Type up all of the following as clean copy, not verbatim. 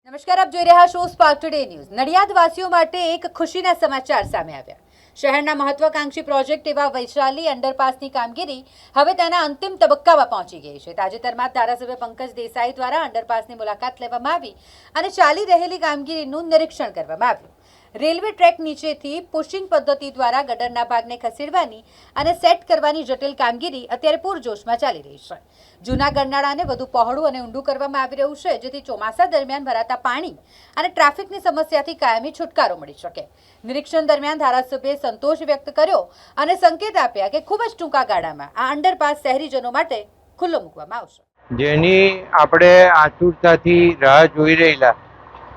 નમસ્કાર, આપ જોઈ રહ્યા છો સ્પાર્ક ટુડે ન્યૂઝ। નડિયાદવાસીઓ માટે એક ખુશીના સમાચાર સામે આવ્યા। શહેરના મહત્વાકાંક્ષી પ્રોજેક્ટ એવા વૈશાલી અંડરપાસની કામગીરી હવે તેના અંતિમ તબક્કામાં પહોંચી ગઈ છે। તાજેતરમાં ધારાસભ્ય પંકજ દેસાઈ દ્વારા અંડરપાસની મુલાકાત લેવામાં આવી અને ચાલી રહેલી કામગીરીનું નિરીક્ષણ કરવામાં આવ્યું। રેલવે ટ્રેક નીચેથી પુશિંગ પદ્ધતિ દ્વારા ગટરના ભાગને ખસેડવાની અને સેટ કરવાની જટિલ કામગીરી અત્યારે પૂરજોશમાં ચાલી રહી છે। જૂના ગરનાળાને વધુ પહોળું અને ઊંડું કરવામાં આવી રહ્યું છે, જેથી ચોમાસા દરમિયાન ભરાતા પાણી અને ટ્રાફિકની સમસ્યાથી કાયમી છુટકારો મળી શકે। નિરીક્ષણ દરમિયાન ધારાસભ્યએ સંતોષ વ્યક્ત કર્યો અને સંકેત આપ્યા કે ખૂબ જ ટૂંકા ગાળામાં આ અંડરપાસ શહેરીજનો માટે ખુલ્લો મૂકવામાં આવશે। જેની આપણે આતુરતાથી રાહ જોઈ રહેલા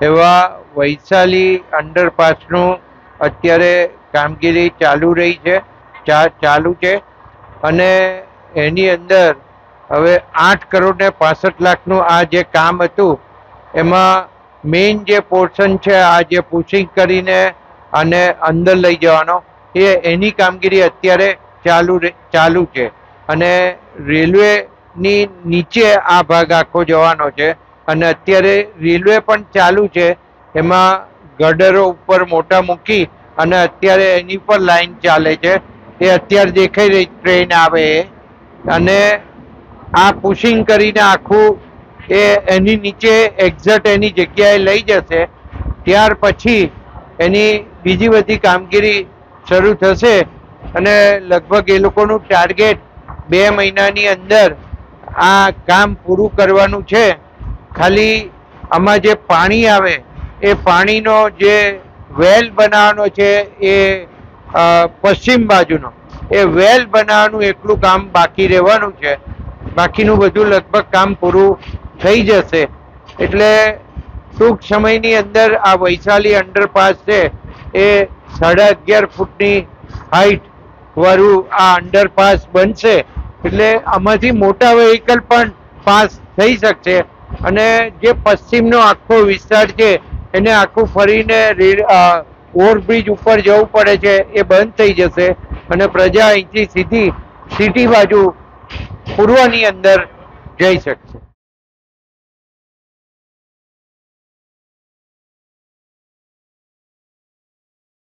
એવા વૈશાલી અંડરપાસનું અત્યારે કામગીરી ચાલુ છે અને એની અંદર હવે 8 કરોડ ને 65 લાખનું આ જે કામ હતું એમાં મેઇન જે પોર્શન છે, આ જે પુશિંગ કરીને અને અંદર લઈ જવાનો એની કામગીરી અત્યારે ચાલુ છે અને રેલવેની નીચે આ ભાગ આખો જવાનો છે અને અત્યારે રેલવે પણ ચાલુ છે। એમાં ગડરો ઉપર મોટા મૂકી અને અત્યારે એની પર લાઈન ચાલે છે, એ અત્યારે દેખાઈ રહી ટ્રેન આવે અને આ પુશિંગ કરીને આખું એની નીચે એક્ઝેક્ટ એની જગ્યાએ લઈ જશે। ત્યાર પછી એની બીજી બધી કામગીરી શરૂ થશે અને લગભગ એ લોકોનું ટાર્ગેટ 2 મહિનાની અંદર આ કામ પૂરું કરવાનું છે। ખાલી આમાં જે પાણી આવે એ પાણીનો જે વેલ બનાવવાનો છે એ પશ્ચિમ બાજુનો એ વેલ બનાવવાનું એટલું કામ બાકી રહેવાનું છે। બાકીનું બધું લગભગ કામ પૂરું થઈ જશે એટલે ટૂંક સમયની અંદર આ વૈશાલી અંડરપાસ છે એ 11.5 ફૂટની હાઈટ વાળું આ અંડરપાસ બનશે એટલે આમાંથી મોટા વ્હીકલ પણ પાસ થઈ શકશે અને જે પશ્ચિમનો આખો વિસ્તાર છે એને આખું ફરીને ઓવરબ્રિજ ઉપર જવું પડે છે એ બંધ થઈ જશે અને પ્રજા અહીંથી સીધી સિટી બાજુ પૂર્વની અંદર જઈ શકશે।